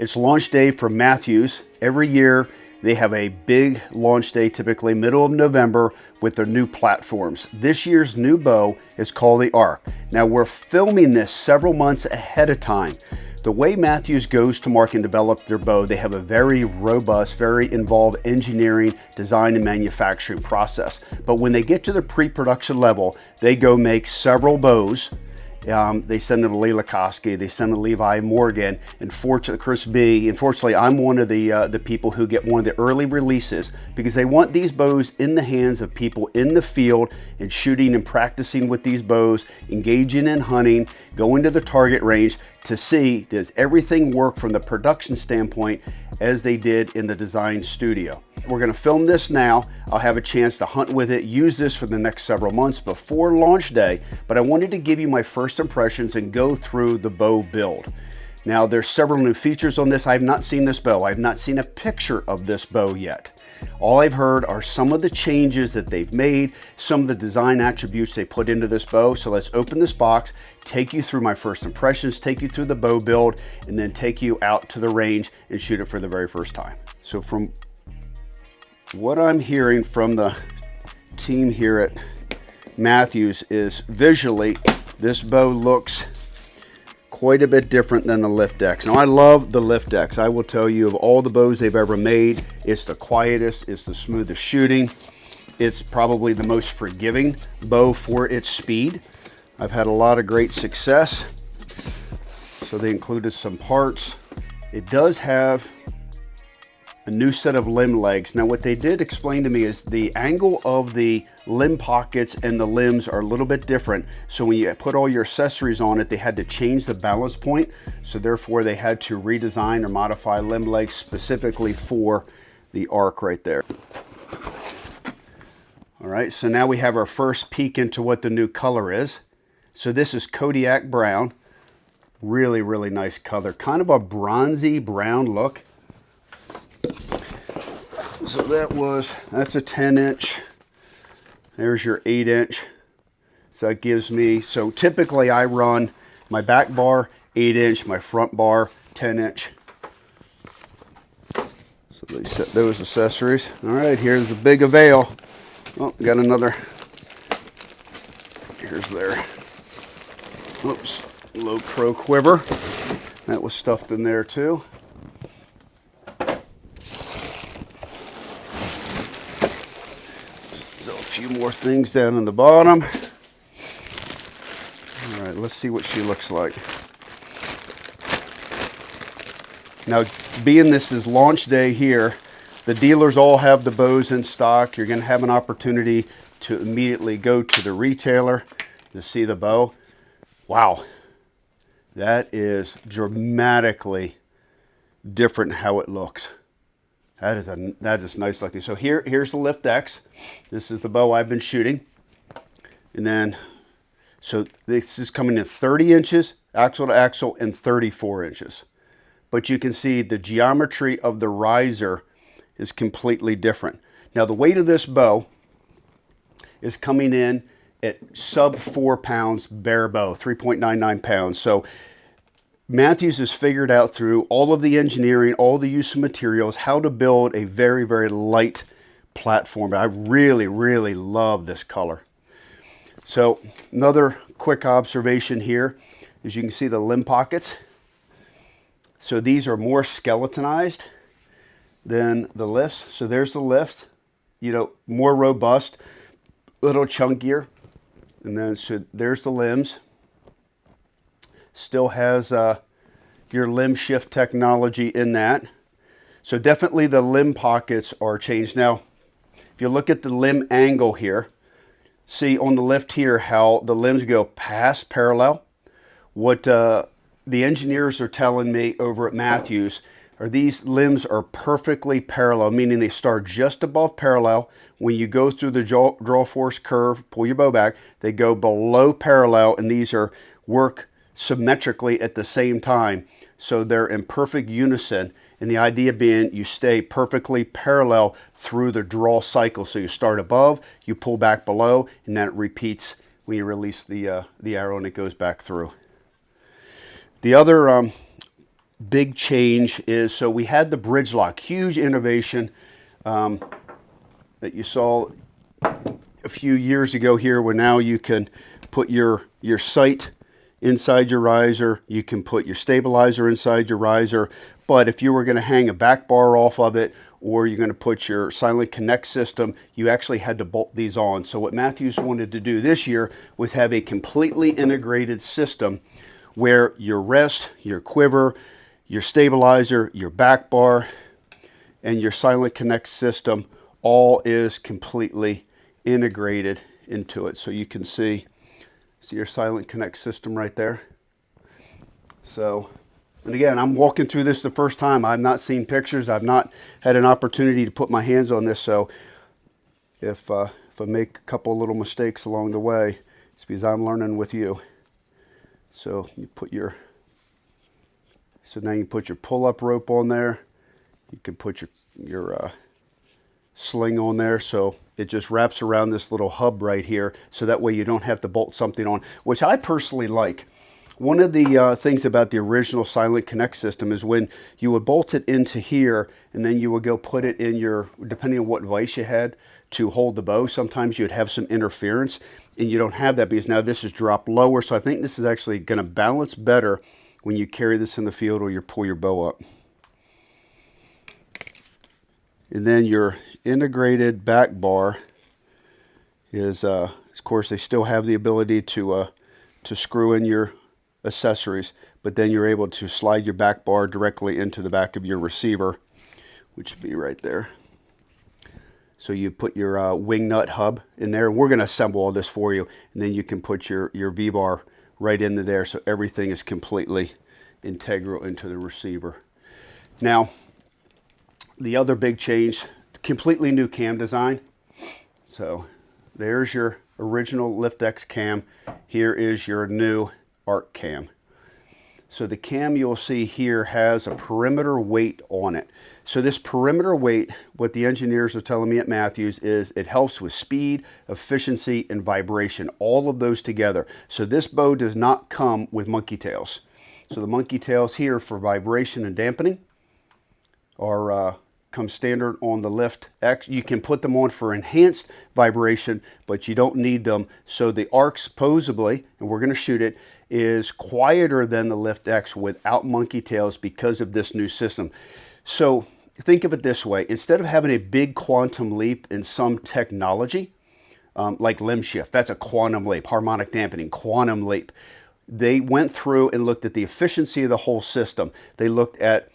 It's launch day for Mathews. Every year they have a big launch day, typically middle of November, with their new platforms. This year's new bow is called the Arc. Now we're filming this several months ahead of time. The way Mathews goes to market and develop their bow, they have a very robust, very involved engineering, design, and manufacturing process. But when they get to the pre-production level, they go make several bows. They send them to Lee Lakoski, they send them to Levi Morgan, and Chris B. Unfortunately, I'm one of the people who get one of the early releases because they want these bows in the hands of people in the field and shooting and practicing with these bows, engaging in hunting, going to the target range to see does everything work from the production standpoint as they did in the design studio. We're going to film this now. I'll have a chance to hunt with it, use this for the next several months before launch day, but I wanted to give you my first impressions and go through the bow build. Now there's several new features on this. I have not seen this bow. I have not seen a picture of this bow yet. All I've heard are some of the changes that they've made, some of the design attributes they put into this bow. So let's open this box, take you through my first impressions, take you through the bow build, and then take you out to the range and shoot it for the very first time. So from what I'm hearing from the team here at Mathews is visually, this bow looks quite a bit different than the Lift X. Now I love the Lift X. I will tell you, of all the bows they've ever made, it's the quietest, it's the smoothest shooting. It's probably the most forgiving bow for its speed. I've had a lot of great success. So they included some parts. It does have a new set of limb legs. Now what they did explain to me is the angle of the limb pockets and the limbs are a little bit different. So when you put all your accessories on it, they had to change the balance point. So therefore they had to redesign or modify limb legs specifically for the Arc right there. All right, so now we have our first peek into what the new color is. So this is Kodiak Brown. Really, really nice color. Kind of a bronzy brown look. So that's a 10-inch. There's your 8-inch. So that gives me, so typically I run my back bar 8-inch, my front bar 10-inch. So they set those accessories. All right, here's the big avail. Oh, got another. Here's their, oops, low crow quiver. That was stuffed in there too. Few more things down in the bottom. All right, let's see what she looks like. Now, being this is launch day here, the dealers all have the bows in stock. You're going to have an opportunity to immediately go to the retailer to see the bow. Wow, that is dramatically different how it looks. That is nice looking. So here's the Lift X. This is the bow I've been shooting. And then, so this is coming in 30 inches, axle to axle, and 34 inches. But you can see the geometry of the riser is completely different. Now the weight of this bow is coming in at sub 4 pounds bare bow, 3.99 pounds. So Mathews has figured out through all of the engineering, all the use of materials, how to build a very, very light platform. I really, really love this color. So another quick observation here is you can see the limb pockets. So these are more skeletonized than the lifts. So there's the lift, you know, more robust, a little chunkier. And then so there's the limbs. Still has your limb shift technology in that. So definitely the limb pockets are changed. Now, if you look at the limb angle here, see on the lift here how the limbs go past parallel. What the engineers are telling me over at Mathews are these limbs are perfectly parallel, meaning they start just above parallel. When you go through the draw force curve, pull your bow back, they go below parallel, and these are work symmetrically at the same time. So they're in perfect unison. And the idea being you stay perfectly parallel through the draw cycle. So you start above, you pull back below, and then it repeats when you release the arrow and it goes back through. The other big change is, so we had the bridge lock, huge innovation that you saw a few years ago here, where now you can put your sight inside your riser, you can put your stabilizer inside your riser, but if you were going to hang a back bar off of it, or you're going to put your silent connect system, you actually had to bolt these on. So what Mathews wanted to do this year was have a completely integrated system where your rest, your quiver, your stabilizer, your back bar, and your silent connect system all is completely integrated into it. So you can see your silent connect system right there. So, and again, I'm walking through this the first time. I've not seen pictures. I've not had an opportunity to put my hands on this. So if I make a couple little mistakes along the way, it's because I'm learning with you. So you put your, so now you put your pull-up rope on there. You can put your sling on there, so it just wraps around this little hub right here, so that way you don't have to bolt something on, which I personally like. One of the things about the original silent connect system is when you would bolt it into here, and then you would go put it in your, depending on what vise you had to hold the bow, sometimes you'd have some interference, and you don't have that because now this is dropped lower. So I think this is actually going to balance better when you carry this in the field or you pull your bow up. And then your integrated back bar is, of course, they still have the ability to screw in your accessories, but then you're able to slide your back bar directly into the back of your receiver, which would be right there. So you put your wing nut hub in there, and we're going to assemble all this for you, and then you can put your V-bar right into there, so everything is completely integral into the receiver. Now, the other big change, completely new cam design. So there's your original LiftX cam. Here is your new Arc cam. So the cam you'll see here has a perimeter weight on it. So this perimeter weight, what the engineers are telling me at Mathews, is it helps with speed, efficiency, and vibration, all of those together. So this bow does not come with monkey tails. So the monkey tails here for vibration and dampening are come standard on the LiftX. You can put them on for enhanced vibration, but you don't need them. So the Arc supposedly, and we're going to shoot it, is quieter than the LiftX without monkey tails because of this new system. So think of it this way. Instead of having a big quantum leap in some technology, like limb shift, that's a quantum leap, harmonic dampening, quantum leap. They went through and looked at the efficiency of the whole system. They looked at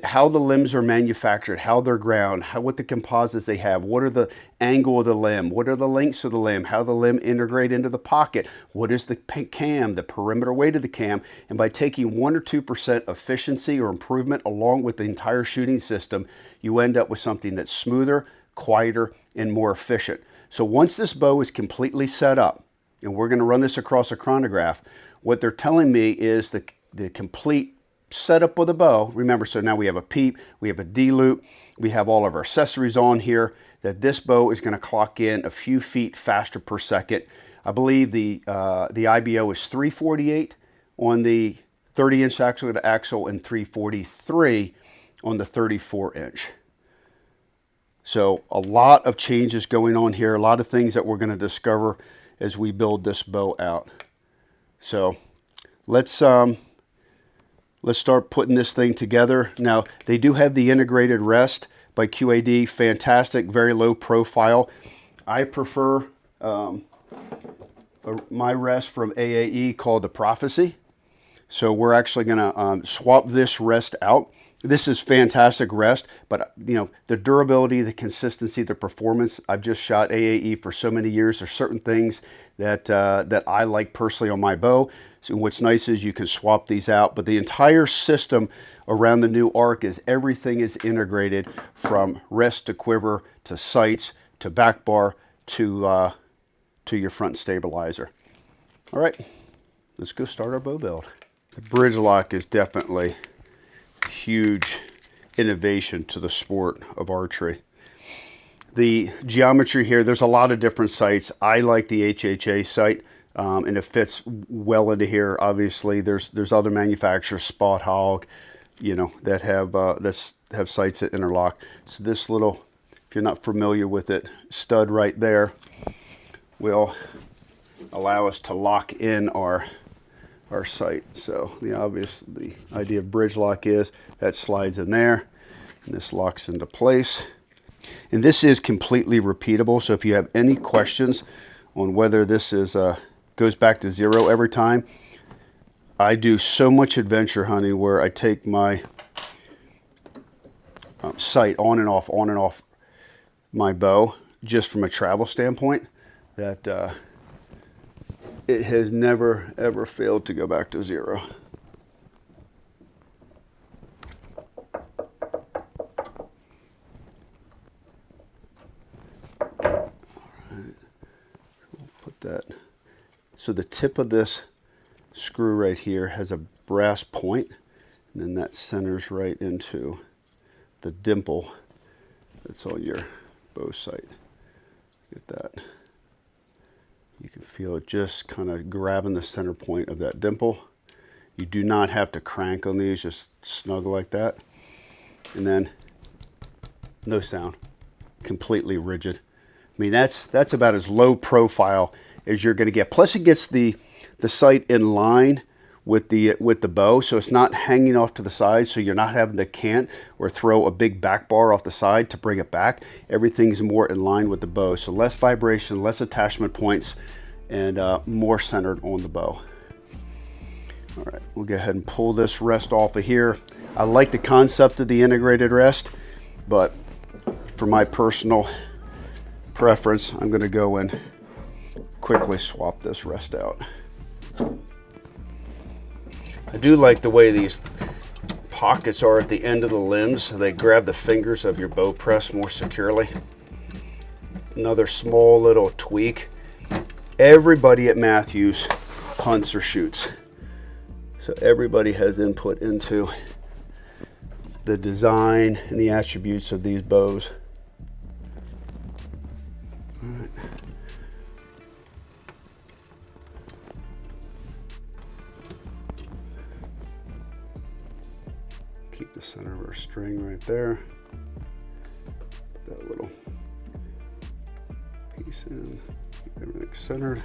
how the limbs are manufactured, how they're ground, what the composites they have, what are the angle of the limb, what are the lengths of the limb, how the limb integrate into the pocket, what is the cam, the perimeter weight of the cam, and by taking 1 or 2% efficiency or improvement along with the entire shooting system, you end up with something that's smoother, quieter, and more efficient. So once this bow is completely set up, and we're going to run this across a chronograph, what they're telling me is the complete setup of the bow. Remember, so now we have a peep, we have a D-loop, we have all of our accessories on here, that this bow is going to clock in a few feet faster per second. I believe the IBO is 348 on the 30-inch axle to axle and 343 on the 34-inch. So a lot of changes going on here, a lot of things that we're going to discover as we build this bow out. So let's start putting this thing together. Now, they do have the integrated rest by QAD, fantastic, very low profile. I prefer my rest from AAE called the Prophecy. So we're actually gonna swap this rest out. This is fantastic rest, but you know, the durability, the consistency, the performance, I've just shot AAE for so many years. There's certain things that I like personally on my bow. So what's nice is you can swap these out, but the entire system around the new Arc is everything is integrated from rest to quiver to sights to back bar to your front stabilizer. All right, let's go start our bow build. The bridge lock is definitely huge innovation to the sport of archery. The geometry here, there's a lot of different sights. I like the HHA sight, and it fits well into here. Obviously, there's other manufacturers, Spot Hog, you know, that have sights that interlock. So this little, if you're not familiar with it, stud right there will allow us to lock in our sight. So the idea of bridge lock is that slides in there and this locks into place. And this is completely repeatable. So if you have any questions on whether this is goes back to 0 every time, I do so much adventure hunting where I take my sight on and off my bow just from a travel standpoint that it has never ever failed to go back to 0. All right, we'll put that. So the tip of this screw right here has a brass point, and then that centers right into the dimple that's on your bow sight. Get that. You can feel it just kind of grabbing the center point of that dimple. You do not have to crank on these, just snug like that. And then no sound, completely rigid. I mean, that's about as low profile as you're gonna get. Plus it gets the sight in line with the bow, so it's not hanging off to the side, so you're not having to cant or throw a big back bar off the side to bring it back. Everything's more in line with the bow, so less vibration, less attachment points, and more centered on the bow. All right, we'll go ahead and pull this rest off of here. I like the concept of the integrated rest, but for my personal preference, I'm gonna go and quickly swap this rest out. I do like the way these pockets are at the end of the limbs. So they grab the fingers of your bow press more securely. Another small little tweak. Everybody at Mathews hunts or shoots. So everybody has input into the design and the attributes of these bows. All right. Keep the center of our string right there. That little piece in. Keep everything centered.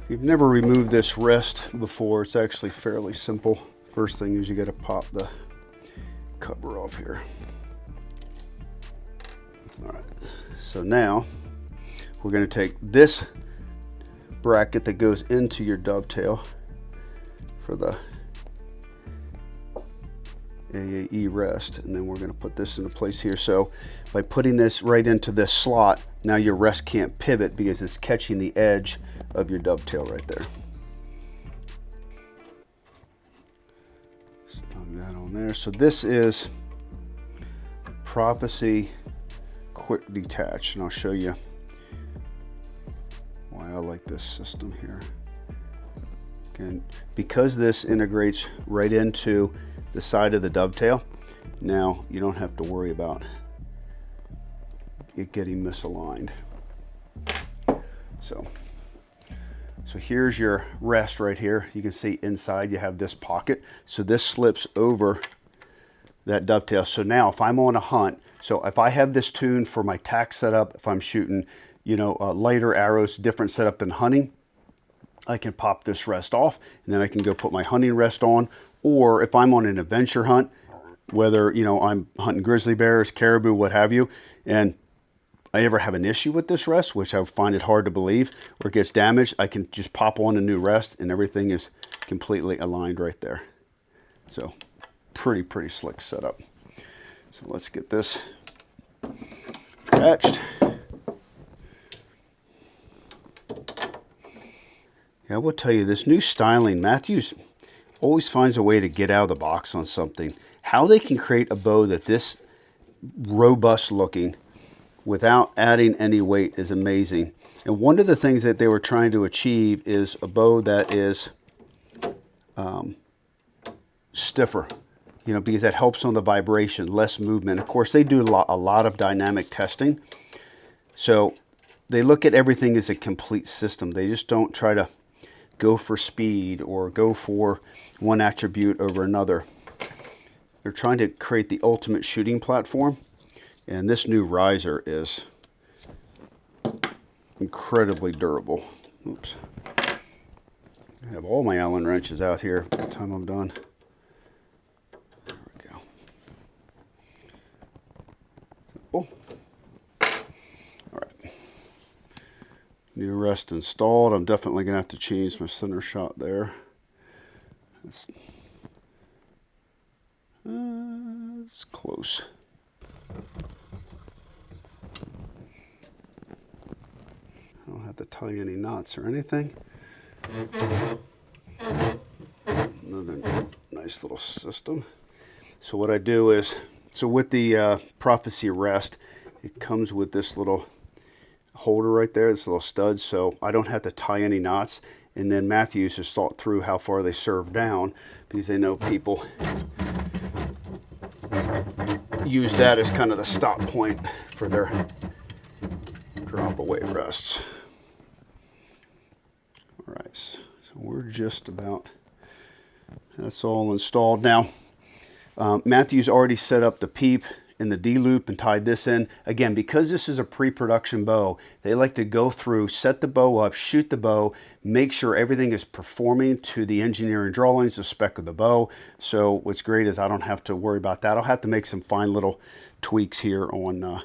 If you've never removed this rest before, it's actually fairly simple. First thing is you got to pop the cover off here. All right, so now we're going to take this bracket that goes into your dovetail for the AAE rest, and then we're going to put this into place here. So by putting this right into this slot, now your rest can't pivot because it's catching the edge of your dovetail right there. Snug that on there. So this is Prophecy Quick Detach, and I'll show you why I like this system here. Again, because this integrates right into the side of the dovetail, now you don't have to worry about it getting misaligned. So here's your rest right here. You can see inside you have this pocket. So this slips over that dovetail. So now if I'm on a hunt, so if I have this tuned for my tack setup, if I'm shooting, you know, lighter arrows, different setup than hunting, I can pop this rest off and then I can go put my hunting rest on. Or if I'm on an adventure hunt, whether, you know, I'm hunting grizzly bears, caribou, what have you, and I ever have an issue with this rest, which I find it hard to believe, or it gets damaged, I can just pop on a new rest and everything is completely aligned right there. So pretty slick setup. So let's get this attached. Yeah, I will tell you, this new styling, Mathews always finds a way to get out of the box on something. How they can create a bow that this robust looking without adding any weight is amazing. And one of the things that they were trying to achieve is a bow that is stiffer, you know, because that helps on the vibration, less movement. Of course, they do a lot of dynamic testing. So they look at everything as a complete system. They just don't try to go for speed or go for one attribute over another. They're trying to create the ultimate shooting platform, and this new riser is incredibly durable. Oops. I have all my Allen wrenches out here by the time I'm done. There we go. Simple. All right. New rest installed. I'm definitely going to have to change my center shot there. It's close. I don't have to tie any knots or anything. Another nice little system. So what I do is, so with the Prophecy rest, it comes with this little holder right there, this little stud, so I don't have to tie any knots. And then Mathews has thought through how far they serve down, because they know people use that as kind of the stop point for their drop away rests. All right, so we're just about, that's all installed. Now, Mathews already set up the peep and the D-loop and tied this in. Again, because this is a pre-production bow, they like to go through, set the bow up, shoot the bow, make sure everything is performing to the engineering drawings, the spec of the bow. So what's great is I don't have to worry about that. I'll have to make some fine little tweaks here on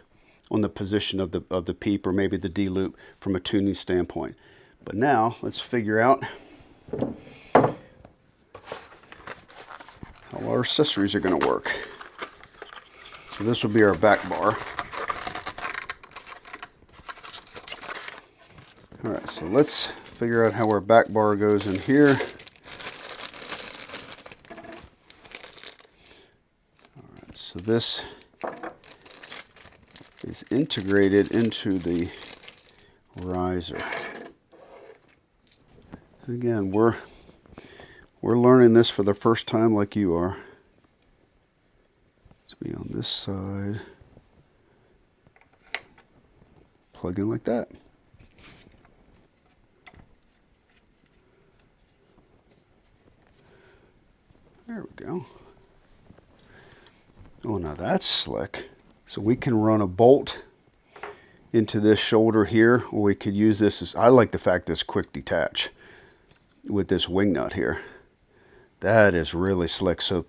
the position of the peep or maybe the D-loop from a tuning standpoint. But now let's figure out how our accessories are going to work. So this will be our back bar. All right, so let's figure out how our back bar goes in here. All right, so this is integrated into the riser. And again, we're learning this for the first time like you are. Be on this side, plug in like that. There we go. Oh, now that's slick. So we can run a bolt into this shoulder here, or we could use this as, I like the fact this quick detach with this wing nut here. That is really slick. So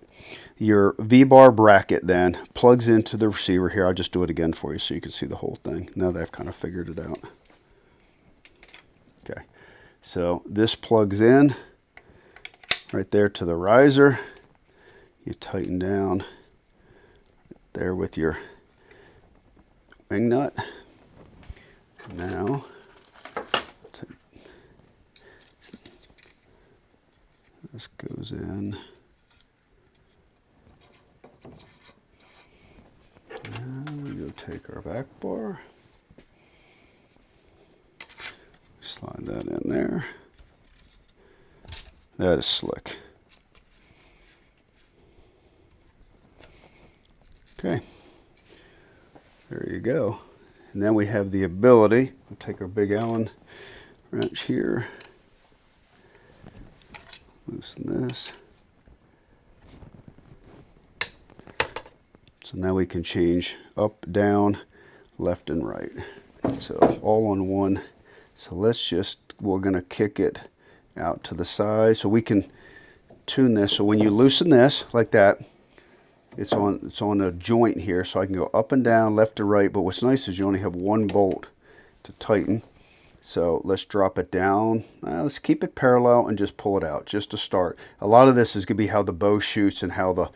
your V-bar bracket then plugs into the receiver here. I'll just do it again for you so you can see the whole thing now that I've kind of figured it out. Okay, so this plugs in right there to the riser. You tighten down right there with your wing nut. Now, this goes in. And we go take our back bar. Slide that in there. That is slick. Okay. There you go. And then we have the ability, we'll take our big Allen wrench here. Loosen this. So now we can change up, down, left, and right. So all on one. So let's just, we're going to kick it out to the side. So we can tune this. So when you loosen this like that, it's on a joint here. So I can go up and down, left to right. But what's nice is you only have one bolt to tighten. So let's drop it down. Let's keep it parallel and just pull it out just to start. A lot of this is going to be how the bow shoots and how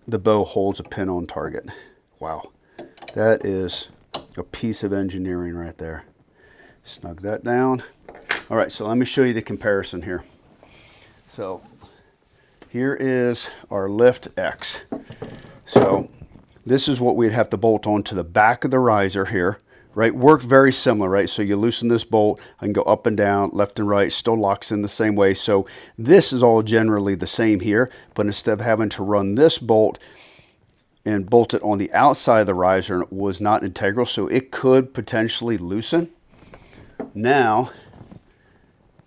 the bow holds a pin on target. Wow, that is a piece of engineering right there. Snug that down. All right, so let me show you the comparison here. So here is our Lift X. So this is what we'd have to bolt on to the back of the riser here. Right, work very similar, right? So you loosen this bolt, I can go up and down, left and right, still locks in the same way. So this is all generally the same here, but instead of having to run this bolt and bolt it on the outside of the riser, it was not integral, so it could potentially loosen. Now,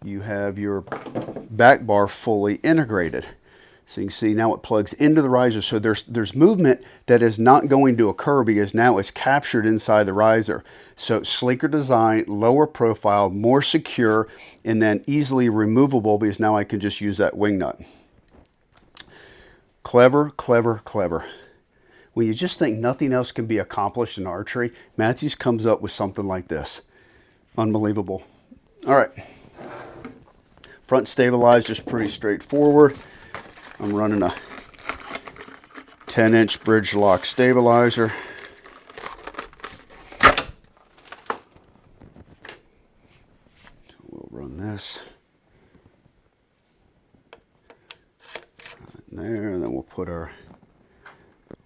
you have your back bar fully integrated. So you can see now it plugs into the riser. So there's movement that is not going to occur because now it's captured inside the riser. So sleeker design, lower profile, more secure, and then easily removable because now I can just use that wing nut. Clever, clever, clever. When you just think nothing else can be accomplished in archery, Mathews comes up with something like this. Unbelievable. All right. Front stabilized, just pretty straightforward. I'm running a 10-inch bridge lock stabilizer. So we'll run this right there, and then we'll put our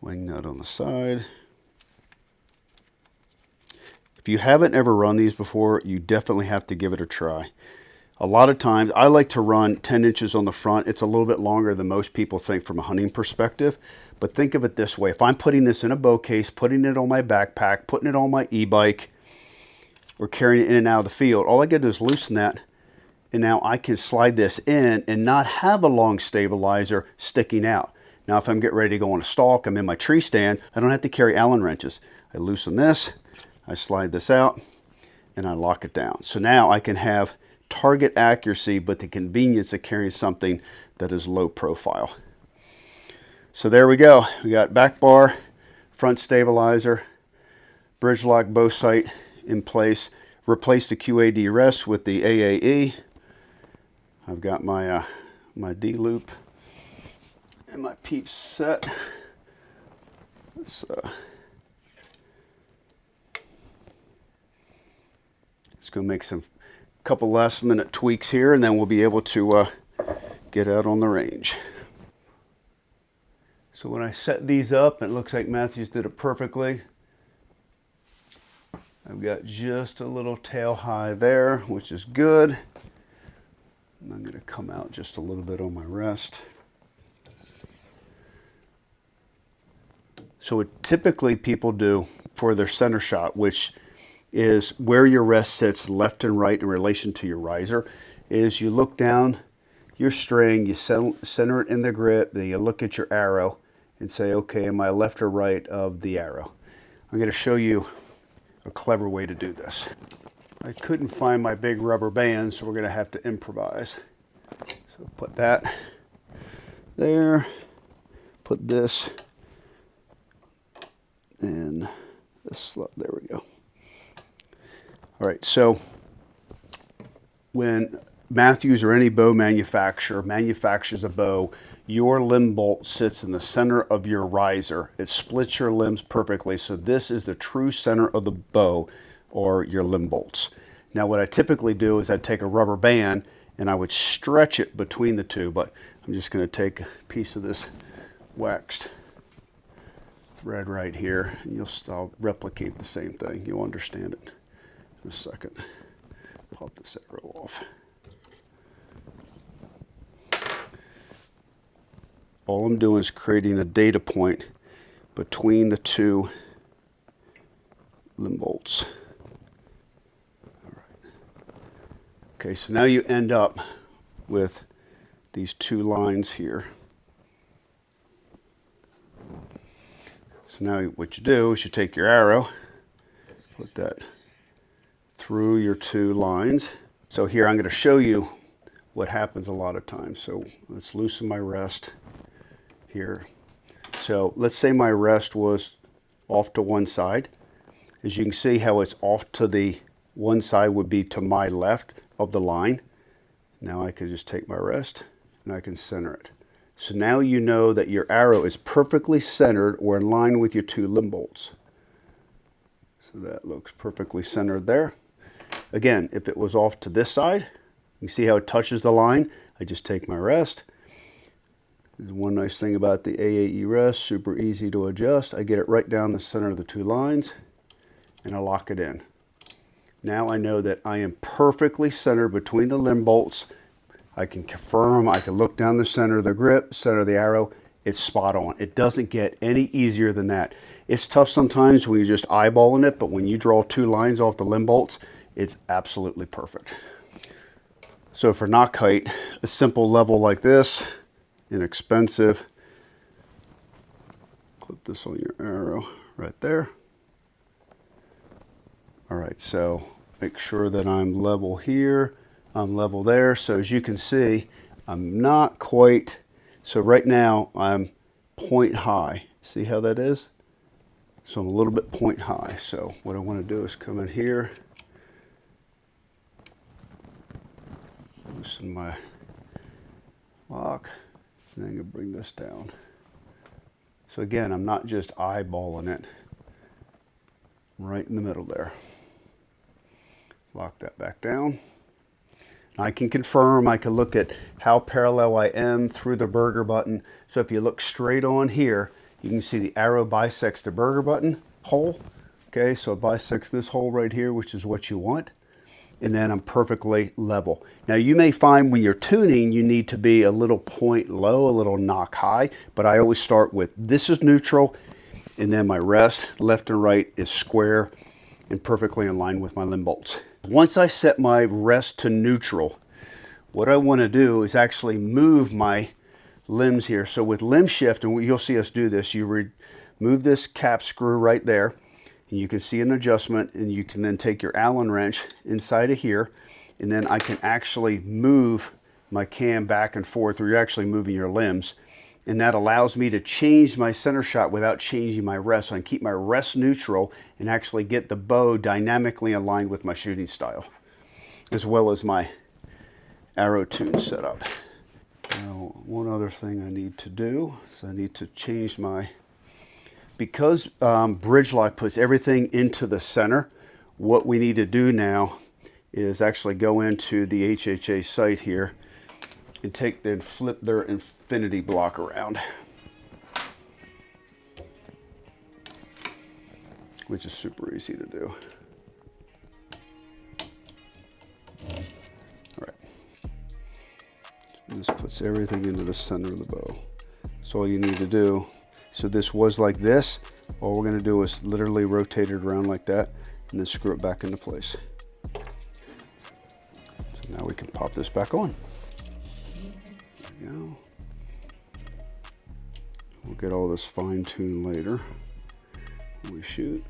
wing nut on the side. If you haven't ever run these before, you definitely have to give it a try. A lot of times, I like to run 10 inches on the front. It's a little bit longer than most people think from a hunting perspective. But think of it this way. If I'm putting this in a bow case, putting it on my backpack, putting it on my e-bike, or carrying it in and out of the field, all I got to do is loosen that. And now I can slide this in and not have a long stabilizer sticking out. Now, if I'm getting ready to go on a stalk, I'm in my tree stand, I don't have to carry Allen wrenches. I loosen this, I slide this out, and I lock it down. So now I can have target accuracy, but the convenience of carrying something that is low profile. So there we go. We got back bar, front stabilizer, bridge lock bow sight in place. Replace the QAD rest with the AAE. I've got my my D loop and my peeps set. Let's go make some couple last minute tweaks here, and then we'll be able to get out on the range. So when I set these up, it looks like Mathews did it perfectly. I've got just a little tail high there, which is good. And I'm going to come out just a little bit on my rest. So what typically people do for their center shot, which is where your rest sits left and right in relation to your riser, is you look down your string, you center it in the grip, then you look at your arrow and say, okay, am I left or right of the arrow? I'm going to show you a clever way to do this. I couldn't find my big rubber band, so we're going to have to improvise. So put that there, put this in this slot, there we go. All right, so when Mathews or any bow manufacturer manufactures a bow, your limb bolt sits in the center of your riser. It splits your limbs perfectly, so this is the true center of the bow or your limb bolts. Now what I typically do is I'd take a rubber band and I would stretch it between the two, but I'm just going to take a piece of this waxed thread right here, and I'll replicate the same thing. You'll understand it in a second. Pop this arrow off. All I'm doing is creating a data point between the two limb bolts. All right. Okay, so now you end up with these two lines here. So now what you do is you take your arrow, put that through your two lines. So here I'm going to show you what happens a lot of times. So let's loosen my rest here. So let's say my rest was off to one side. As you can see how it's off to the one side would be to my left of the line. Now I can just take my rest and I can center it. So now you know that your arrow is perfectly centered or in line with your two limb bolts. So that looks perfectly centered there. Again, if it was off to this side, you see how it touches the line. I just take my rest. There's one nice thing about the AAE rest, super easy to adjust. I get it right down the center of the two lines and I lock it in. Now I know that I am perfectly centered between the limb bolts. I can confirm, I can look down the center of the grip, center of the arrow, it's spot on. It doesn't get any easier than that. It's tough sometimes when you're just eyeballing it, but when you draw two lines off the limb bolts, it's absolutely perfect. So for knock height, a simple level like this, inexpensive. Clip this on your arrow right there. All right, so make sure that I'm level here, I'm level there. So as you can see, I'm not quite, so right now I'm point high. See how that is? So I'm a little bit point high. So what I want to do is come in here, loosen my lock, and then I'm going to bring this down. So again, I'm not just eyeballing it, right in the middle there. Lock that back down. I can confirm, I can look at how parallel I am through the burger button. So if you look straight on here, you can see the arrow bisects the burger button hole. Okay, so it bisects this hole right here, which is what you want. And then I'm perfectly level. Now you may find when you're tuning, you need to be a little point low, a little knock high, but I always start with this is neutral, and then my rest, left and right, is square and perfectly in line with my limb bolts. Once I set my rest to neutral, what I want to do is actually move my limbs here. So with limb shift, and you'll see us do this, you remove this cap screw right there, and you can see an adjustment, and you can then take your Allen wrench inside of here, and then I can actually move my cam back and forth, or you're actually moving your limbs. And that allows me to change my center shot without changing my rest. So I can keep my rest neutral and actually get the bow dynamically aligned with my shooting style, as well as my arrow tune setup. Now, one other thing I need to do is I need to change my, because bridge lock puts everything into the center, what we need to do now is actually go into the HHA sight here and flip their infinity block around, which is super easy to do. All right, this puts everything into the center of the bow. So all you need to do, so this was like this, all we're gonna do is literally rotate it around like that and then screw it back into place. So now we can pop this back on. Go. We'll get all this fine-tuned later when we shoot.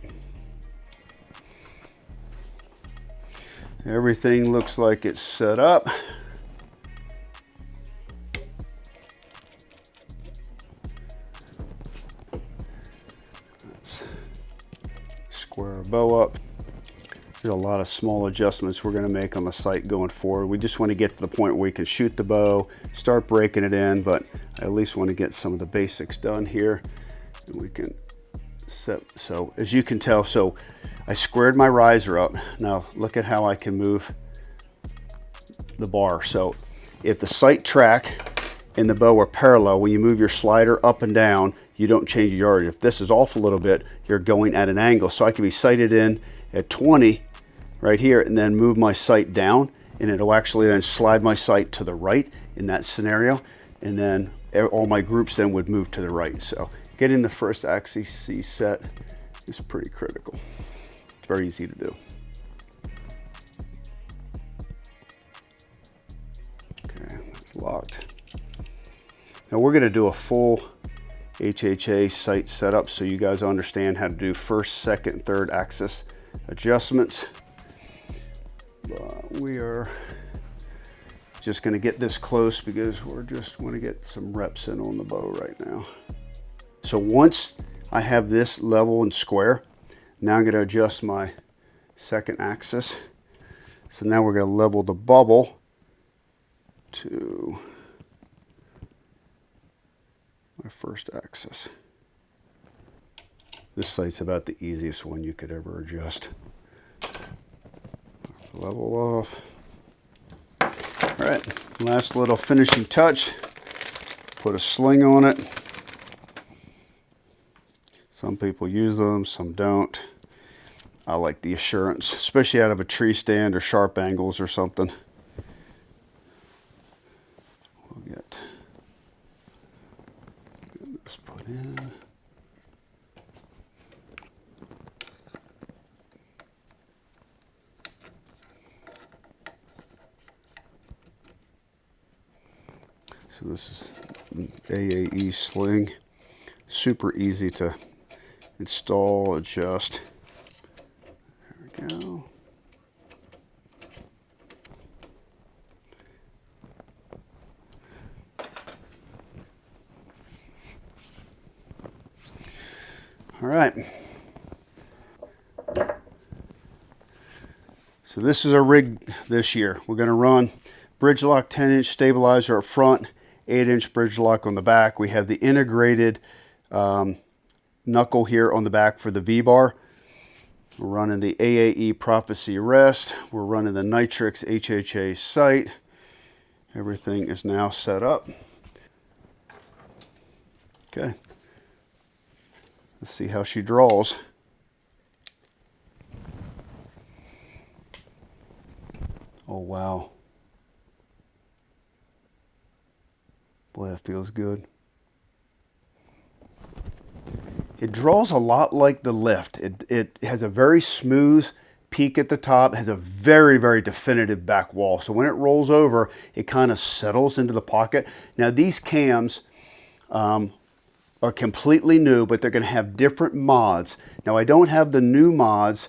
Everything looks like it's set up. Let's square our bow up. There's a lot of small adjustments we're going to make on the sight going forward. We just want to get to the point where we can shoot the bow, start breaking it in, but I at least want to get some of the basics done here. And we can set, so as you can tell, so I squared my riser up. Now look at how I can move the bar. So if the sight track and the bow are parallel, when you move your slider up and down, you don't change your yardage. If this is off a little bit, you're going at an angle. So I can be sighted in at 20 right here and then move my sight down, and it'll actually then slide my sight to the right in that scenario, and then all my groups then would move to the right. So getting the first axis set is pretty critical. It's very easy to do. Okay, it's locked. Now we're going to do a full HHA sight setup so you guys understand how to do first, second, third axis adjustments. We are just going to get this close because we're just want to get some reps in on the bow right now. So once I have this level and square, now I'm going to adjust my second axis. So now we're going to level the bubble to my first axis. This sight's about the easiest one you could ever adjust. Level off. All right, last little finishing touch. Put a sling on it. Some people use them, some don't. I like the assurance, especially out of a tree stand or sharp angles or something. We'll get this put in. So this is an AAE sling. Super easy to install, adjust. There we go. All right. So this is our rig this year. We're going to run bridge lock 10-inch stabilizer up front, 8-inch bridge lock on the back. We have the integrated knuckle here on the back for the V-bar. We're running the AAE Prophecy rest. We're running the Nitrix HHA sight. Everything is now set up. Okay. Let's see how she draws. Oh, wow. Boy, that feels good. It draws a lot like the lift. It has a very smooth peak at the top, has a very, very definitive back wall. So when it rolls over, it kind of settles into the pocket. Now these cams are completely new, but they're going to have different mods. Now I don't have the new mods,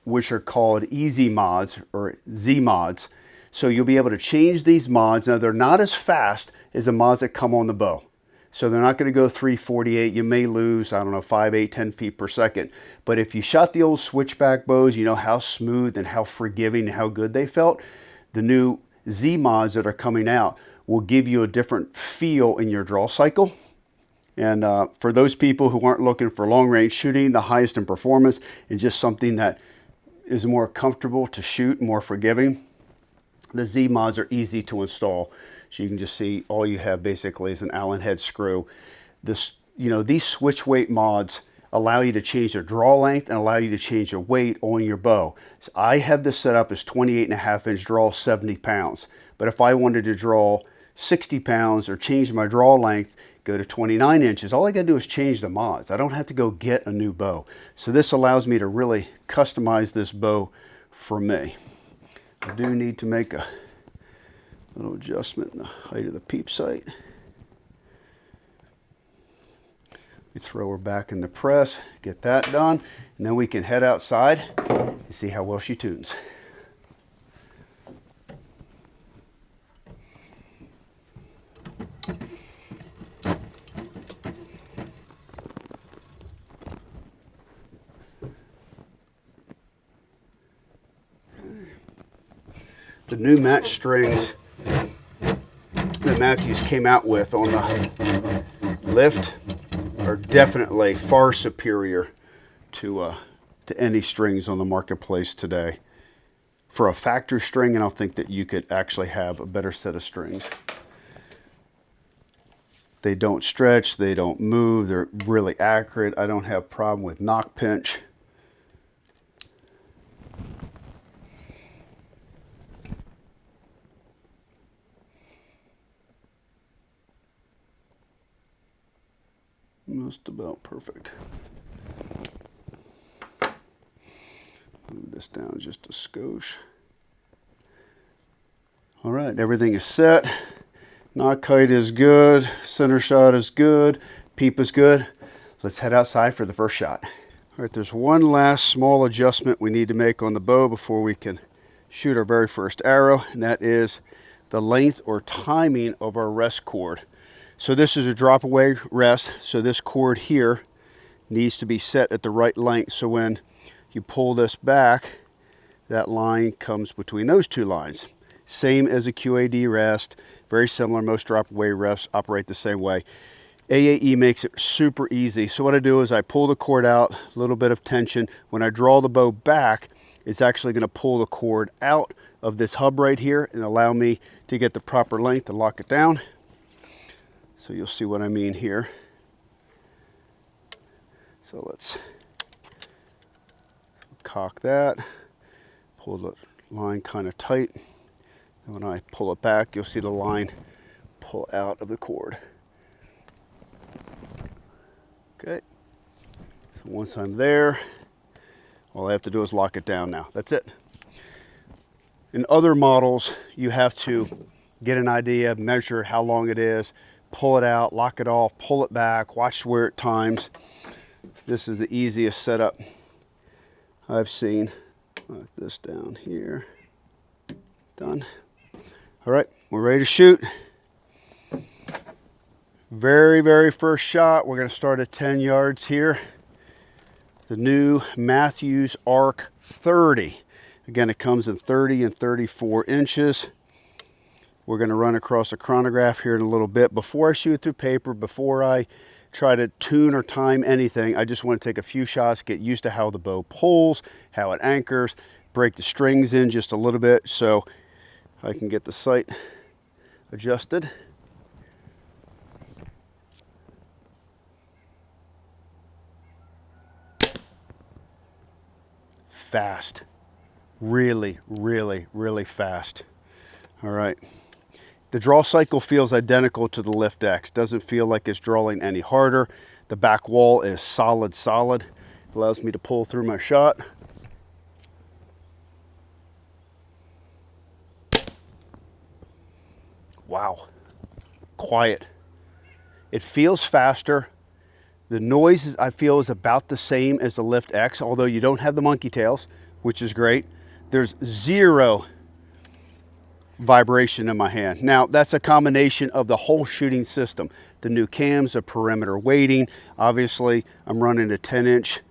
which are called Easy Mods or Z Mods. So you'll be able to change these mods. Now they're not as fast as the mods that come on the bow. So they're not going to go 348. You may lose, I don't know, 5, 8, 10 feet per second. But if you shot the old switchback bows, you know how smooth and how forgiving and how good they felt. The new Z mods that are coming out will give you a different feel in your draw cycle. And for those people who aren't looking for long range shooting, the highest in performance, and just something that is more comfortable to shoot, more forgiving, the Z mods are easy to install. So you can just see all you have basically is an Allen head screw. This, you know, these switch weight mods allow you to change your draw length and allow you to change your weight on your bow. So I have this set up as 28.5-inch draw, 70 pounds. But if I wanted to draw 60 pounds or change my draw length, go to 29 inches, all I gotta do is change the mods. I don't have to go get a new bow. So this allows me to really customize this bow for me. I do need to make a little adjustment in the height of the peep sight. We throw her back in the press, get that done, and then we can head outside and see how well she tunes. The new match strings that Mathews came out with on the lift are definitely far superior to any strings on the marketplace today. For a factory string, I don't think that you could actually have a better set of strings. They don't stretch, they don't move, they're really accurate. I don't have a problem with knock pinch. Just about perfect. Move this down just a skosh. All right, everything is set. Knock height is good. Center shot is good. Peep is good. Let's head outside for the first shot. All right, there's one last small adjustment we need to make on the bow before we can shoot our very first arrow, and that is the length or timing of our rest cord. So this is a drop away rest, so this cord here needs to be set at the right length. So when you pull this back, that line comes between those two lines. Same as a QAD rest, very similar. Most drop away rests operate the same way. AAE makes it super easy. So what I do is I pull the cord out, a little bit of tension. When I draw the bow back, it's actually going to pull the cord out of this hub right here and allow me to get the proper length to lock it down. So you'll see what I mean here. So let's cock that, pull the line kind of tight. And when I pull it back, you'll see the line pull out of the cord. Okay, so once I'm there, all I have to do is lock it down now. That's it. In other models, you have to get an idea, measure how long it is, pull it out, lock it off, pull it back, watch where it times. This is the easiest setup I've seen. Lock this down here. Done. All right, we're ready to shoot. Very first shot, we're going to start at 10 yards here. The new Mathews Arc 30. Again, it comes in 30 and 34 inches. We're going to run across a chronograph here in a little bit. Before I shoot through paper, before I try to tune or time anything, I just want to take a few shots, get used to how the bow pulls, how it anchors, break the strings in just a little bit so I can get the sight adjusted. Fast. Really fast. All right. The draw cycle feels identical to the Lift X. Doesn't feel like it's drawing any harder. The back wall is solid. Allows me to pull through my shot. Wow. Quiet. It feels faster. The noise, I feel, is about the same as the Lift X, although you don't have the monkey tails, which is great. There's zero vibration in my hand. Now, that's a combination of the whole shooting system. The new cams, the perimeter weighting. Obviously, I'm running a 10-inch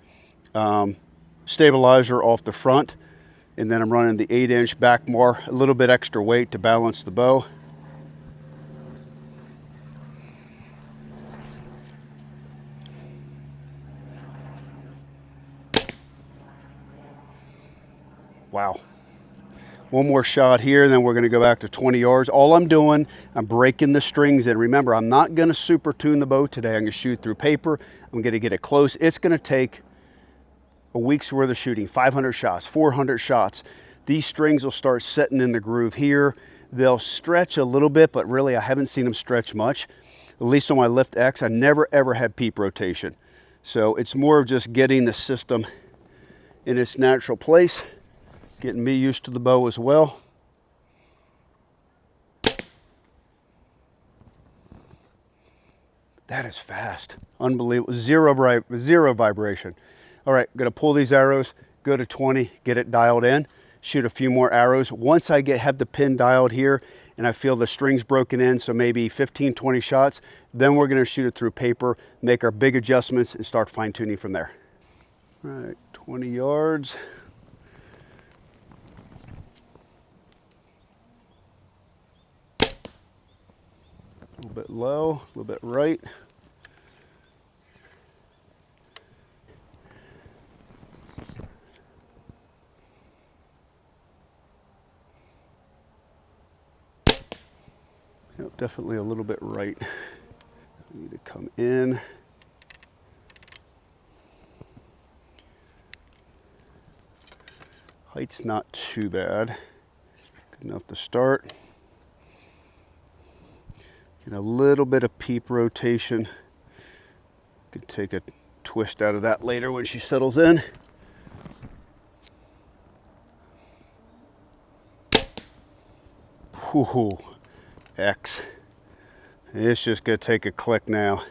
stabilizer off the front, and then I'm running the 8-inch back more, a little bit extra weight to balance the bow. Wow. One more shot here, and then we're going to go back to 20 yards. All I'm doing, I'm breaking the strings in. Remember, I'm not going to super tune the bow today. I'm going to shoot through paper. I'm going to get it close. It's going to take a week's worth of shooting, 500 shots, 400 shots. These strings will start setting in the groove here. They'll stretch a little bit, but really I haven't seen them stretch much. At least on my Lift X, I never ever had peep rotation. So it's more of just getting the system in its natural place. Getting me used to the bow as well. That is fast. Unbelievable. Zero vibration. All right, I'm going to pull these arrows, go to 20, get it dialed in, shoot a few more arrows. Once I have the pin dialed here and I feel the strings broken in, so maybe 15, 20 shots, then we're going to shoot it through paper, make our big adjustments, and start fine-tuning from there. All right, 20 yards. A little bit low, a little bit right. Yep, definitely a little bit right. I need to come in. Height's not too bad. Good enough to start. Get a little bit of peep rotation. Could take a twist out of that later when she settles in. Whoo, X. It's just gonna take a click now.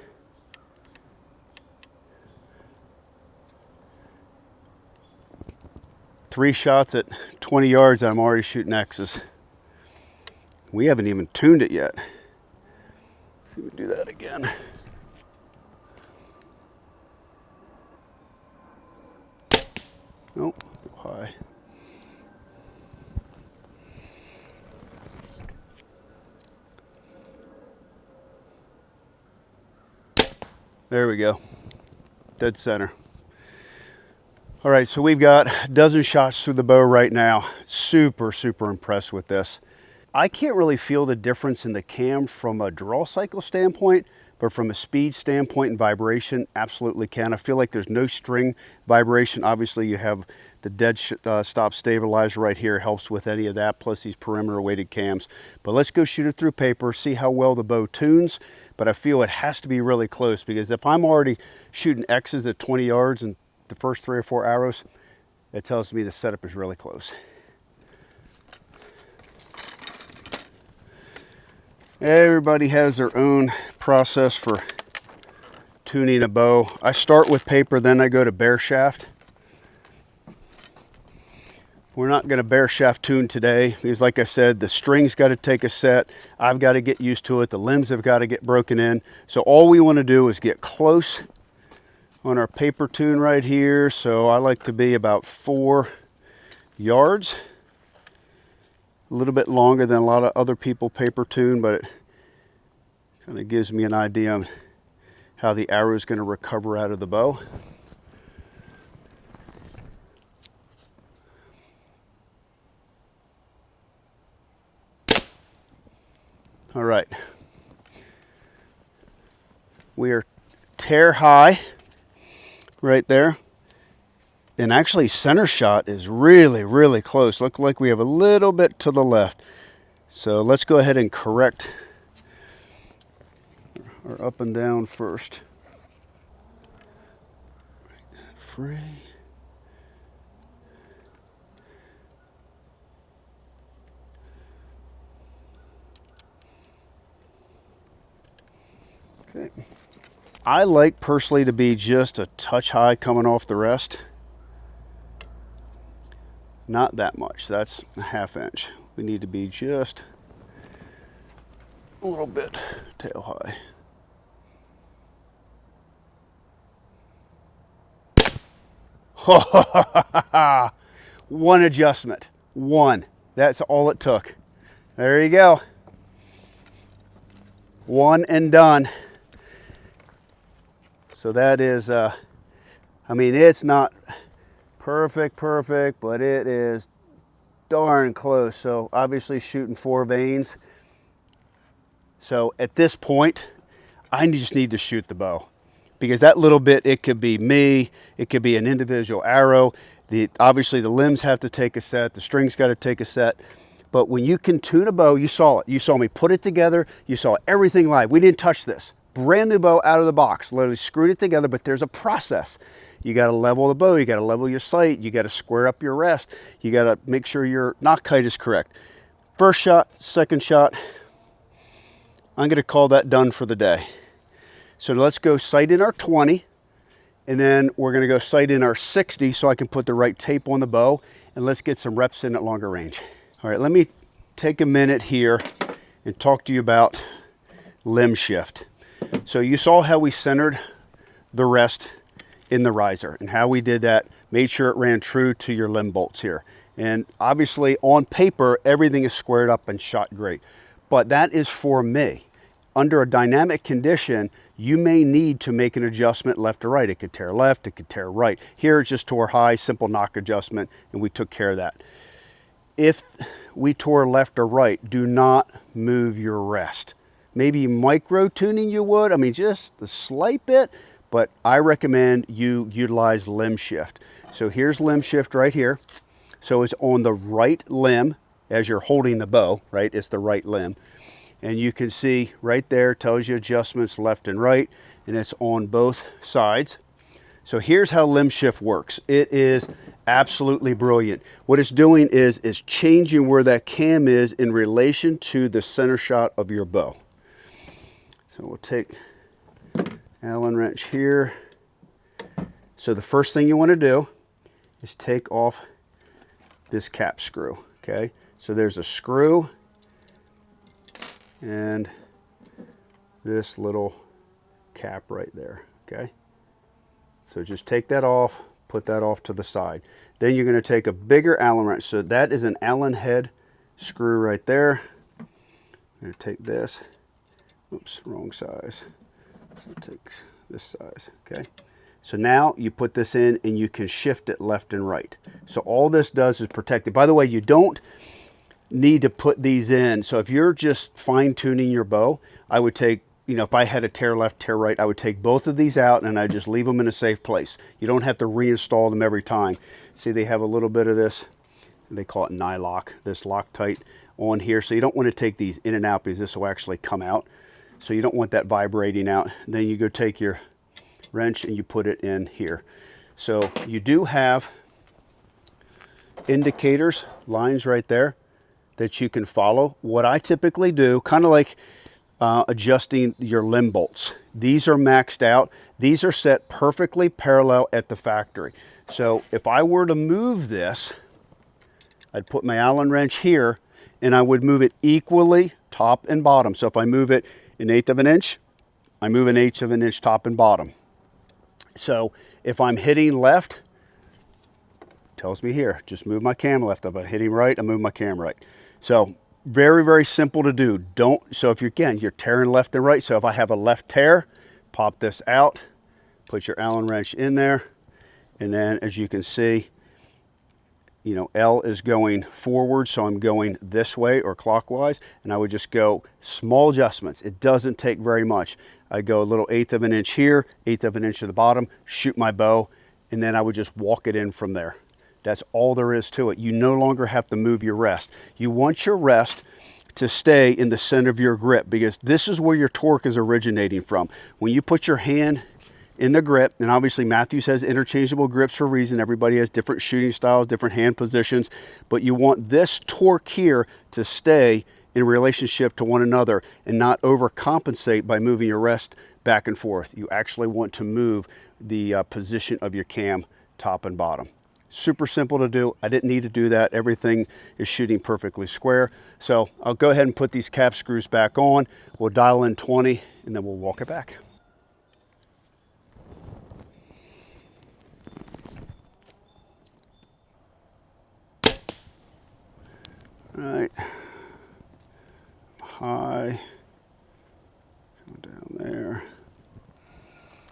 Three shots at 20 yards, I'm already shooting X's. We haven't even tuned it yet. See if we do that again. Nope, too high. There we go, dead center. All right, so we've got a dozen shots through the bow right now. Super impressed with this. I can't really feel the difference in the cam from a draw cycle standpoint, but from a speed standpoint and vibration, absolutely can. I feel like there's no string vibration. Obviously, you have the dead stop stabilizer right here, helps with any of that, plus these perimeter weighted cams. But let's go shoot it through paper, see how well the bow tunes. But I feel it has to be really close, because if I'm already shooting X's at 20 yards and the first 3 or 4 arrows, it tells me the setup is really close. Everybody has their own process for tuning a bow. I start with paper, then I go to bare shaft. We're not going to bare shaft tune today because, like I said, the string's got to take a set. I've got to get used to it. The limbs have got to get broken in. So all we want to do is get close on our paper tune right here. So I like to be about 4 yards. A little bit longer than a lot of other people paper tune, but it kind of gives me an idea on how the arrow is going to recover out of the bow. All right, we are tear high right there. And actually center shot is really, really close. Look like we have a little bit to the left. So let's go ahead and correct our up and down first. Break that free. Okay. I like personally to be just a touch high coming off the rest. Not that much, that's a 1/2 inch. We need to be just a little bit tail high. One adjustment, one. That's all it took. There you go. One and done. So that is, I mean, it's not perfect, but it is darn close. So obviously shooting 4 vanes. So at this point, I just need to shoot the bow. Because that little bit, it could be me, it could be an individual arrow. Obviously the limbs have to take a set, the string's got to take a set. But when you can tune a bow, you saw it. You saw me put it together, you saw everything live. We didn't touch this. Brand new bow out of the box, literally screwed it together, but there's a process. You got to level the bow, you got to level your sight, you got to square up your rest, you got to make sure your knock height is correct. First shot, second shot, I'm going to call that done for the day. So let's go sight in our 20, and then we're going to go sight in our 60 so I can put the right tape on the bow, and let's get some reps in at longer range. All right, let me take a minute here and talk to you about limb shift. So you saw how we centered the rest in the riser and how we did that, made sure it ran true to your limb bolts here. And obviously on paper, everything is squared up and shot great, but that is for me. Under a dynamic condition, you may need to make an adjustment left or right. It could tear left, it could tear right. Here it just tore high, simple knock adjustment, and we took care of that. If we tore left or right, do not move your rest. Maybe micro tuning you would, I mean just a slight bit, but I recommend you utilize limb shift. So here's limb shift right here. So it's on the right limb as you're holding the bow, right? It's the right limb. And you can see right there, tells you adjustments left and right, and it's on both sides. So here's how limb shift works. It is absolutely brilliant. What it's doing is changing where that cam is in relation to the center shot of your bow. So we'll take Allen wrench here. So the first thing you want to do is take off this cap screw, okay? So there's a screw and this little cap right there, okay? So just take that off, put that off to the side. Then you're going to take a bigger Allen wrench. So that is an Allen head screw right there. I'm going to take this. Oops, wrong size. So it takes this size, okay? So now you put this in and you can shift it left and right. So all this does is protect it. By the way, you don't need to put these in. So if you're just fine tuning your bow, I would take, you know, if I had a tear left, tear right, I would take both of these out and I just leave them in a safe place. You don't have to reinstall them every time. See, they have a little bit of this, they call it nylock, this Loctite on here. So you don't want to take these in and out because this will actually come out. So you don't want that vibrating out. Then you go take your wrench and you put it in here. So you do have indicators, lines right there that you can follow. What I typically do, kind of like adjusting your limb bolts. These are maxed out. These are set perfectly parallel at the factory. So if I were to move this, I'd put my Allen wrench here and I would move it equally top and bottom. So if I move it 1/8 of an inch, I move 1/8 of an inch top and bottom. So if I'm hitting left, tells me here, just move my cam left. If I'm hitting right, I move my cam right. So very, very simple to do. So if you're tearing left and right, so if I have a left tear, pop this out, put your Allen wrench in there, and then as you can see, you know, L is going forward, so I'm going this way or clockwise, and I would just go small adjustments. It doesn't take very much. I go a little 1/8 of an inch here, 1/8 of an inch to the bottom, shoot my bow, and then I would just walk it in from there. That's all there is to it. You no longer have to move your rest. You want your rest to stay in the center of your grip because this is where your torque is originating from. When you put your hand in the grip, and obviously Mathews has interchangeable grips for a reason. Everybody has different shooting styles, different hand positions, but you want this torque here to stay in relationship to one another and not overcompensate by moving your rest back and forth. You actually want to move the position of your cam top and bottom. Super simple to do. I didn't need to do that. Everything is shooting perfectly square. So I'll go ahead and put these cap screws back on. We'll dial in 20 and then we'll walk it back. All right, high, go down there.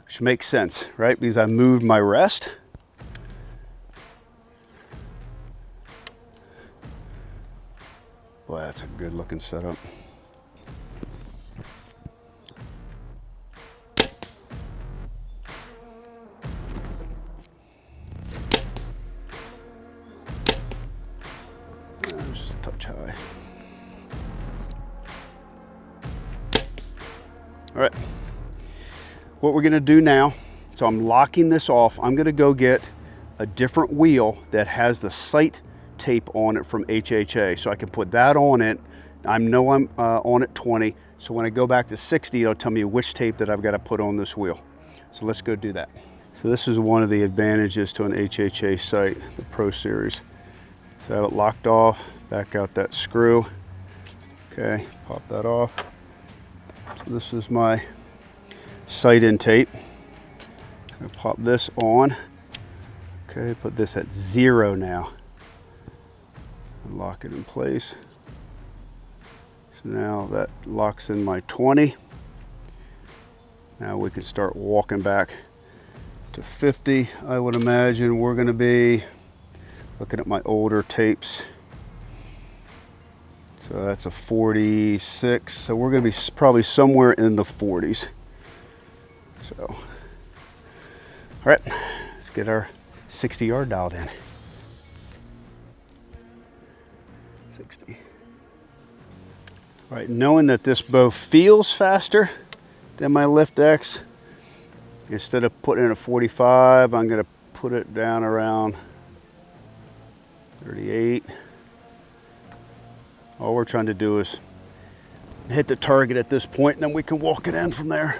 Which makes sense, right? Because I moved my rest. Boy, that's a good looking setup. Just a touch high. All right, what we're gonna do now, so I'm locking this off. I'm gonna go get a different wheel that has the sight tape on it from HHA. So I can put that on it. I know I'm on at 20. So when I go back to 60, it'll tell me which tape that I've got to put on this wheel. So let's go do that. So this is one of the advantages to an HHA sight, the Pro Series. So I have it locked off, back out that screw. Okay, pop that off. So this is my sight in tape. I pop this on. Okay, put this at 0 now. Lock it in place. So now that locks in my 20. Now we can start walking back to 50. I would imagine we're going to be looking at my older tapes. So that's a 46. So we're going to be probably somewhere in the 40s. So, all right, let's get our 60 yard dialed in. 60. All right, knowing that this bow feels faster than my Lift X, instead of putting in a 45, I'm going to put it down around 38. All we're trying to do is hit the target at this point, and then we can walk it in from there.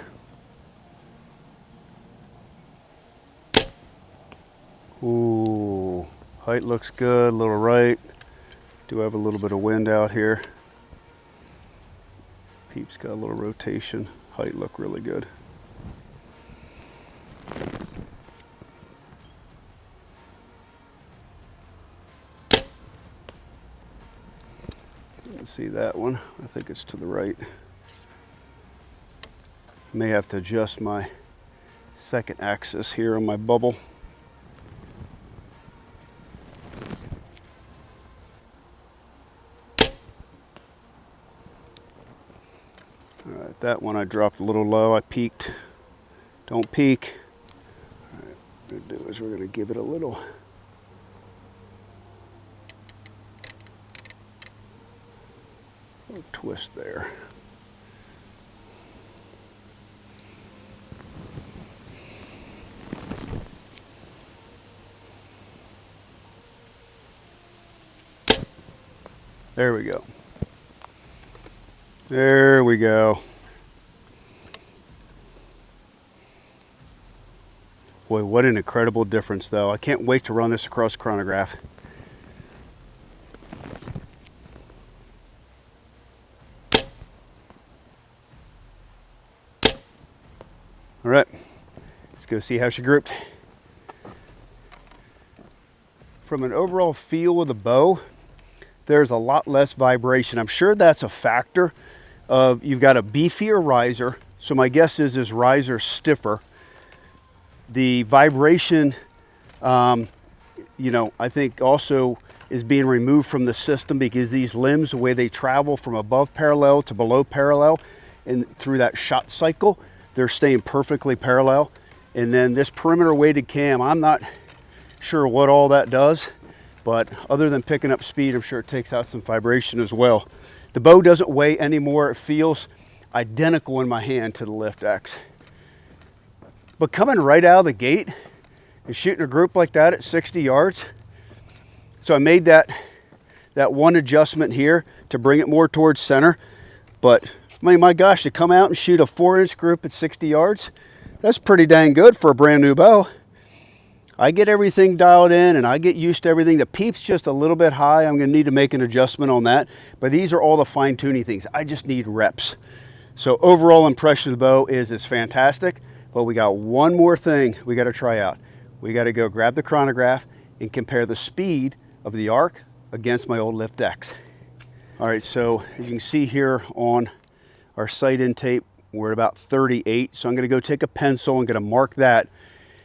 Ooh, height looks good, a little right. Do have a little bit of wind out here. Peep's got a little rotation. Height look really good. You can see that one. I think it's to the right. May have to adjust my second axis here on my bubble. All right, that one I dropped a little low. I peaked. Don't peak. All right, what we're going to do is we're going to give it a little twist there. There we go. There we go. Boy, what an incredible difference though. I can't wait to run this across chronograph. All right, let's go see how she grouped. From an overall feel of the bow, there's a lot less vibration. I'm sure that's a factor of you've got a beefier riser. So my guess is this riser stiffer. The vibration, you know, I think also is being removed from the system because these limbs, the way they travel from above parallel to below parallel and through that shot cycle, they're staying perfectly parallel. And then this perimeter weighted cam, I'm not sure what all that does, but other than picking up speed, I'm sure it takes out some vibration as well. The bow doesn't weigh anymore. It feels identical in my hand to the Lift X. But coming right out of the gate and shooting a group like that at 60 yards, so I made that one adjustment here to bring it more towards center. But I mean, my gosh, to come out and shoot a 4-inch group at 60 yards, that's pretty dang good for a brand new bow. I get everything dialed in and I get used to everything. The peep's just a little bit high. I'm gonna need to make an adjustment on that. But these are all the fine tuning things. I just need reps. So overall impression of the bow is it's fantastic, but we got one more thing we gotta try out. We gotta go grab the chronograph and compare the speed of the Arc against my old Lift X. All right, so as you can see here on our sight-in tape, we're at about 38. So I'm gonna go take a pencil and gonna mark that.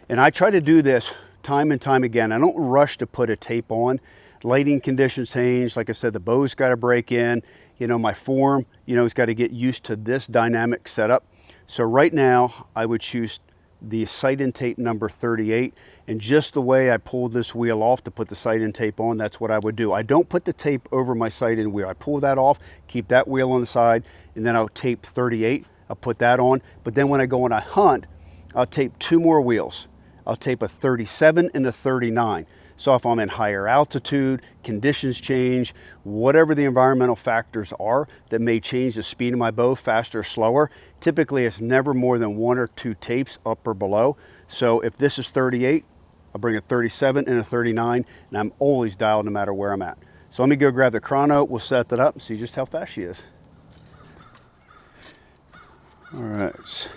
And I try to do this time and time again. I don't rush to put a tape on. Lighting conditions change. Like I said, the bow's gotta break in. You know, my form, you know, has gotta get used to this dynamic setup. So right now, I would choose the sight-in tape number 38. And just the way I pulled this wheel off to put the sight-in tape on, that's what I would do. I don't put the tape over my sight-in wheel. I pull that off, keep that wheel on the side, and then I'll tape 38. I'll put that on. But then when I go and I hunt, I'll tape two more wheels. I'll tape a 37 and a 39. So if I'm in higher altitude, conditions change, whatever the environmental factors are that may change the speed of my bow, faster or slower, typically it's never more than 1 or 2 tapes up or below. So if this is 38, I'll bring a 37 and a 39, and I'm always dialed no matter where I'm at. So let me go grab the chrono, we'll set that up and see just how fast she is. All right,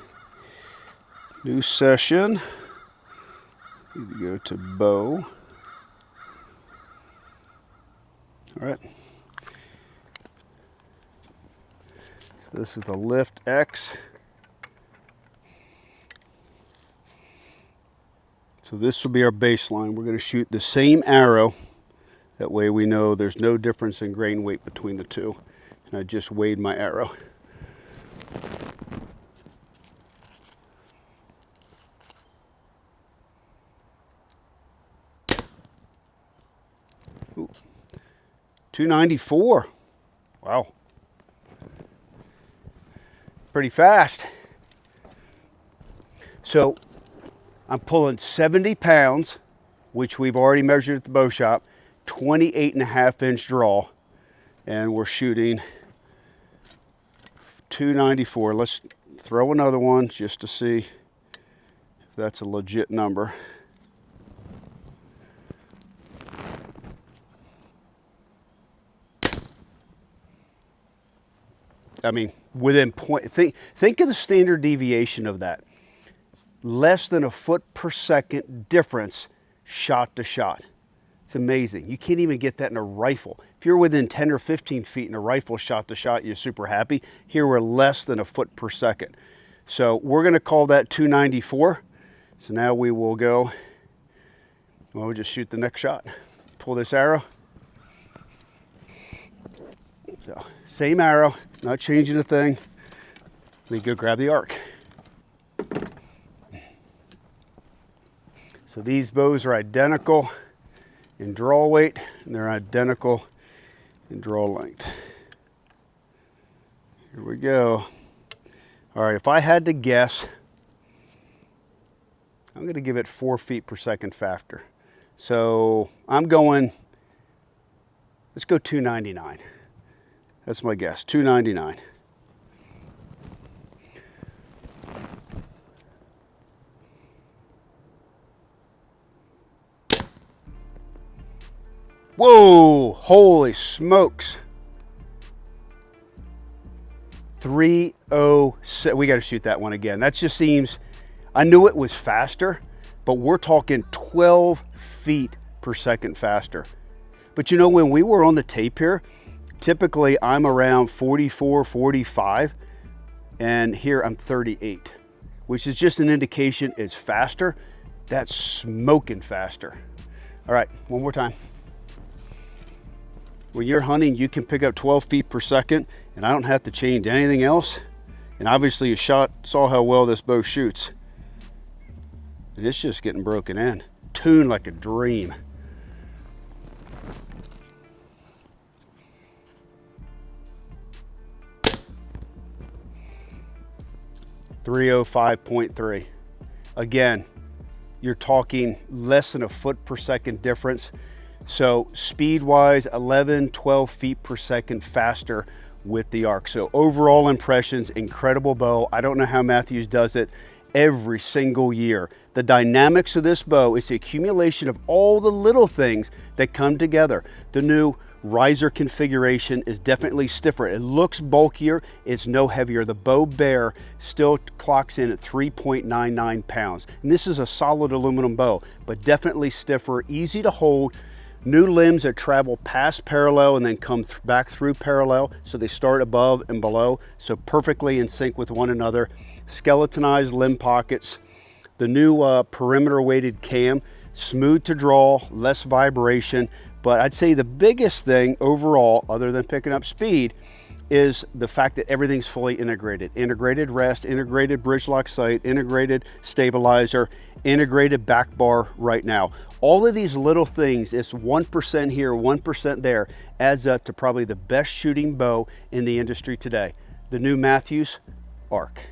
new session. Need to go to bow. All right. So this is the Lift X. So this will be our baseline. We're going to shoot the same arrow. That way we know there's no difference in grain weight between the two. And I just weighed my arrow. Ooh. 294. Wow. Pretty fast. So I'm pulling 70 pounds, which we've already measured at the bow shop, 28.5-inch draw, and we're shooting 294. Let's throw another one just to see if that's a legit number. I mean, within point, think of the standard deviation of that. Less than a foot per second difference shot to shot. It's amazing. You can't even get that in a rifle. If you're within 10 or 15 feet in a rifle shot to shot, you're super happy. Here we're less than a foot per second. So we're gonna call that 294. So now we will go, well, we'll just shoot the next shot. Pull this arrow. So same arrow, not changing a thing. Let me go grab the Arc. So these bows are identical in draw weight, and they're identical in draw length. Here we go. All right, if I had to guess, I'm gonna give it 4 feet per second faster. So I'm going, let's go 299. That's my guess, 299. Whoa, holy smokes. 307. We got to shoot that one again. That just seems, I knew it was faster, but we're talking 12 feet per second faster. But you know, when we were on the tape here, typically I'm around 44, 45, and here I'm 38, which is just an indication it's faster. That's smoking faster. All right, one more time. When you're hunting, you can pick up 12 feet per second, and I don't have to change anything else. And obviously you saw how well this bow shoots. And it's just getting broken in. Tuned like a dream. .305.3. Again, you're talking less than a foot per second difference. So speed-wise, 11, 12 feet per second faster with the Arc. So overall impressions, incredible bow. I don't know how Mathews does it every single year. The dynamics of this bow is the accumulation of all the little things that come together. The new riser configuration is definitely stiffer. It looks bulkier, it's no heavier. The bow bear still clocks in at 3.99 pounds. And this is a solid aluminum bow, but definitely stiffer, easy to hold. New limbs that travel past parallel and then come back through parallel, so they start above and below, so perfectly in sync with one another. Skeletonized limb pockets. The new perimeter weighted cam, smooth to draw, less vibration. But I'd say the biggest thing overall, other than picking up speed, is the fact that everything's fully integrated. Integrated rest, integrated bridge lock sight, integrated stabilizer, integrated back bar right now. All of these little things, it's 1% here, 1% there, adds up to probably the best shooting bow in the industry today. The new Mathews Arc.